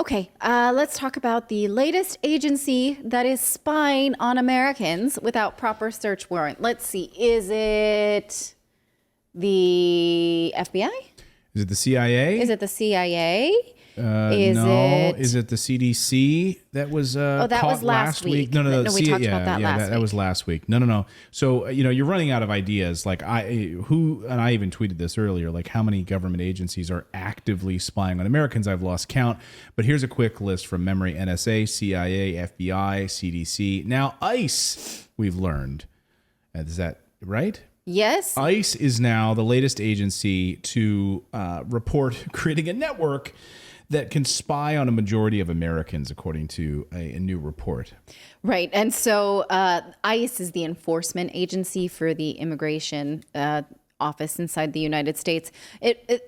Okay, let's talk about the latest agency that is spying on Americans without proper search warrant. Let's see, is it the FBI? Is it the CIA? Is it the CIA? No. Is it the CDC that was that was last week. No, we talked about that last week. That was last week. No. So, you're running out of ideas. Like I even tweeted this earlier, like how many government agencies are actively spying on Americans? I've lost count. But here's a quick list from memory: NSA, CIA, FBI, CDC. Now, ICE, we've learned. Is that right? Yes. ICE is now the latest agency to report creating a network that can spy on a majority of Americans, according to a new report. Right. And so ICE is the enforcement agency for the immigration office inside the United States.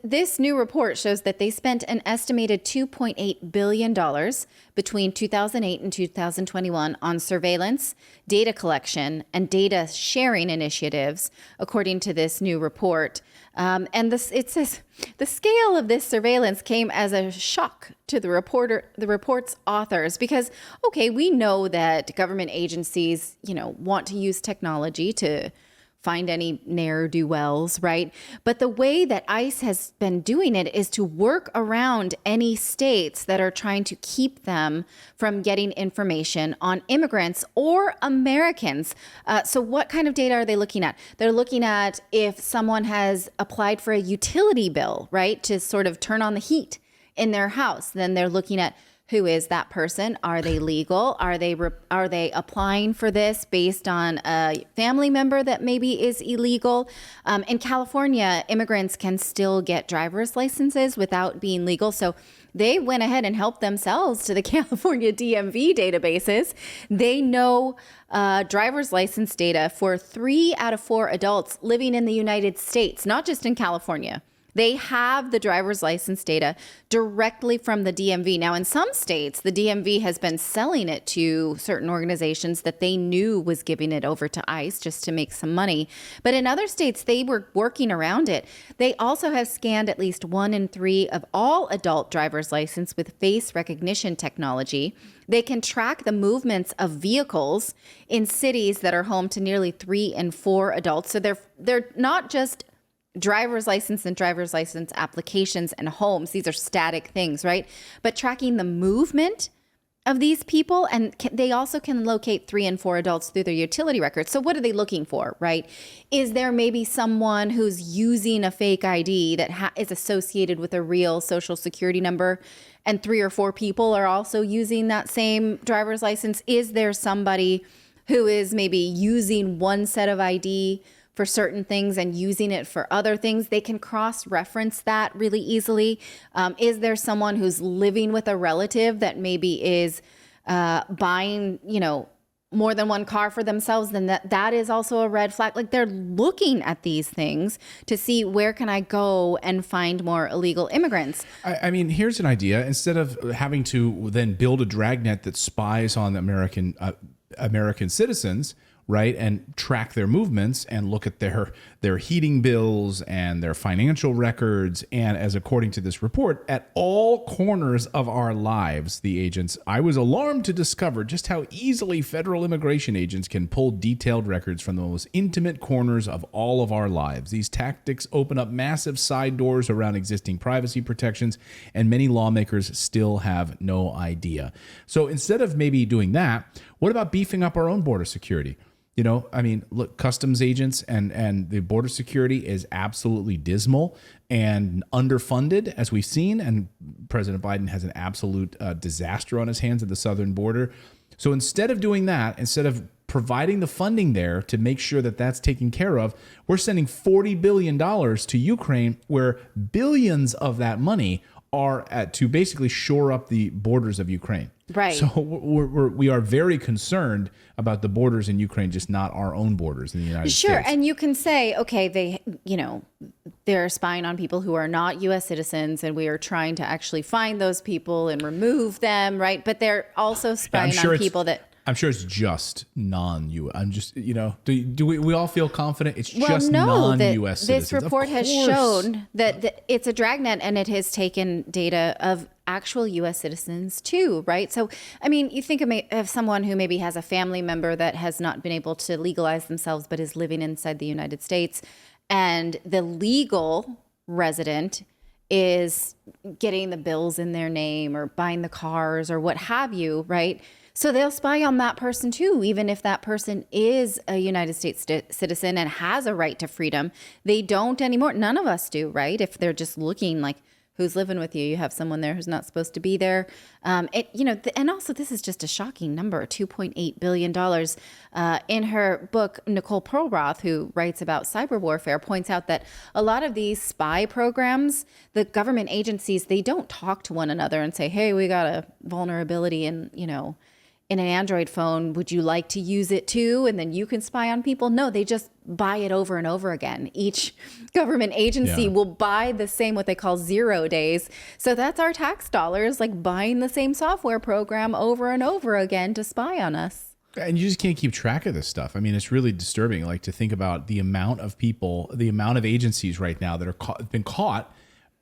This new report shows that they spent an estimated $2.8 billion between 2008 and 2021 on surveillance, data collection, and data sharing initiatives, according to this new report. It says the scale of this surveillance came as a shock to the report's authors because, okay, we know that government agencies, want to use technology to find any ne'er-do-wells, right? But the way that ICE has been doing it is to work around any states that are trying to keep them from getting information on immigrants or Americans. So what kind of data are they looking at? They're looking at if someone has applied for a utility bill, right, to sort of turn on the heat in their house. Then they're looking at who is that person? Are they legal? Are they applying for this based on a family member that maybe is illegal? In California, immigrants can still get driver's licenses without being legal. So they went ahead and helped themselves to the California DMV databases. They know driver's license data for 3 out of 4 adults living in the United States, not just in California. They have the driver's license data directly from the DMV. Now, in some states, the DMV has been selling it to certain organizations that they knew was giving it over to ICE just to make some money. But in other states, they were working around it. They also have scanned at least 1 in 3 of all adult driver's license with face recognition technology. They can track the movements of vehicles in cities that are home to nearly 3 in 4 adults. So they're not just driver's license and driver's license applications and homes. These are static things, right? But tracking the movement of these people, and they also can locate 3 and 4 adults through their utility records. So what are they looking for, right? Is there maybe someone who's using a fake ID that is associated with a real social security number, and 3 or 4 people are also using that same driver's license? Is there somebody who is maybe using one set of ID for certain things and using it for other things? They can cross-reference that really easily. Is there someone who's living with a relative that maybe is buying, more than one car for themselves? Then that is also a red flag. Like, they're looking at these things to see, where can I go and find more illegal immigrants? I mean, here's an idea. Instead of having to then build a dragnet that spies on American citizens, right, and track their movements and look at their heating bills and their financial records. And as according to this report, at all corners of our lives, I was alarmed to discover just how easily federal immigration agents can pull detailed records from the most intimate corners of all of our lives. These tactics open up massive side doors around existing privacy protections, and many lawmakers still have no idea. So instead of maybe doing that, what about beefing up our own border security? Look, customs agents and the border security is absolutely dismal and underfunded, as we've seen. And President Biden has an absolute disaster on his hands at the southern border. So instead of doing that, instead of providing the funding there to make sure that that's taken care of, we're sending $40 billion to Ukraine, where billions of that money are to basically shore up the borders of Ukraine. Right. So we are very concerned about the borders in Ukraine, just not our own borders in the United States. Sure. And you can say, okay, they're spying on people who are not U.S. citizens, and we are trying to actually find those people and remove them, right? But they're also spying on people that... I'm sure it's just non-U.S. I'm just, do we all feel confident? It's just non-U.S. citizens. This report has shown that it's a dragnet, and it has taken data of actual U.S. citizens too, right? So, I mean, you think of someone who maybe has a family member that has not been able to legalize themselves but is living inside the United States, and the legal resident is getting the bills in their name or buying the cars or what have you, right? So they'll spy on that person too, even if that person is a United States citizen and has a right to freedom. They don't anymore. None of us do, right? If they're just looking like, who's living with you? You have someone there who's not supposed to be there. And also this is just a shocking number, $2.8 billion. In her book, Nicole Perlroth, who writes about cyber warfare, points out that a lot of these spy programs, the government agencies, they don't talk to one another and say, hey, we got a vulnerability in an Android phone, would you like to use it too? And then you can spy on people. No, they just buy it over and over again. Each government agency will buy the same, what they call 0 days. So that's our tax dollars, like buying the same software program over and over again to spy on us. And you just can't keep track of this stuff. I mean, it's really disturbing, like to think about the amount of people, the amount of agencies right now that are been caught.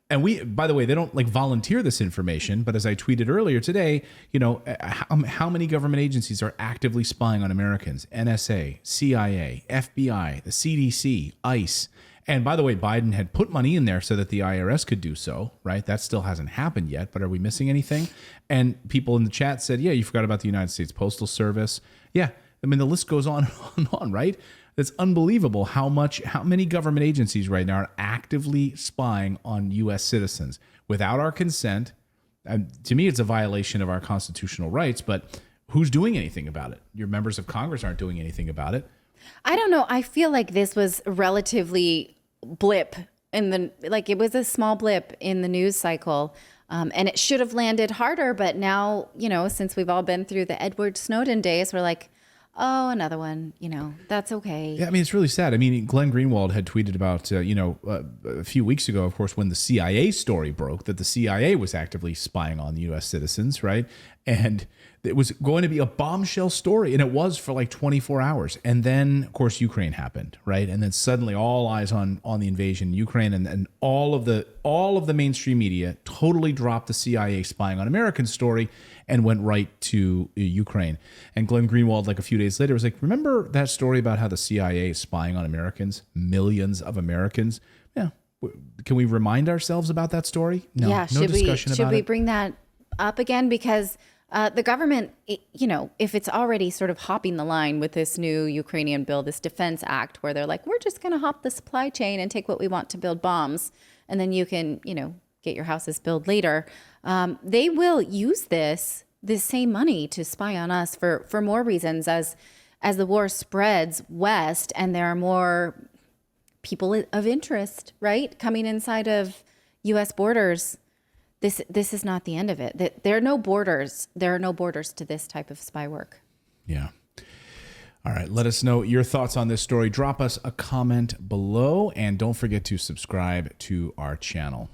And by the way, they don't like volunteer this information, but as I tweeted earlier today, how many government agencies are actively spying on Americans? NSA, CIA, FBI, the CDC, ICE. And by the way, Biden had put money in there so that the IRS could do so, right? That still hasn't happened yet, but are we missing anything? And people in the chat said, yeah, you forgot about the United States Postal Service. Yeah, I mean, the list goes on and on, right? It's unbelievable how many government agencies right now are actively spying on U.S. citizens without our consent. And to me, it's a violation of our constitutional rights, but who's doing anything about it? Your members of Congress aren't doing anything about it. I don't know. I feel like this was relatively blip it was a small blip in the news cycle. And it should have landed harder. But now, since we've all been through the Edward Snowden days, we're like, oh, another one, that's okay. Yeah, I mean, it's really sad. I mean, Glenn Greenwald had tweeted about, a few weeks ago, of course, when the CIA story broke, that the CIA was actively spying on the U.S. citizens, right? And it was going to be a bombshell story, and it was for like 24 hours. And then, of course, Ukraine happened, right? And then suddenly all eyes on the invasion in Ukraine, and all of the mainstream media totally dropped the CIA spying on Americans story and went right to Ukraine. And Glenn Greenwald, like a few days later, was like, remember that story about how the CIA is spying on Americans, millions of Americans? Yeah. Can we remind ourselves about that story? No, yeah, no discussion about it. Should we bring that up again? Because the government, if it's already sort of hopping the line with this new Ukrainian bill, this Defense Act, where they're like, we're just going to hop the supply chain and take what we want to build bombs, and then you can, get your houses built later. They will use this same money to spy on us for more reasons as the war spreads west and there are more people of interest, right, coming inside of U.S. borders. This is not the end of it. There are no borders. There are no borders to this type of spy work. Yeah. All right. Let us know your thoughts on this story. Drop us a comment below, and don't forget to subscribe to our channel.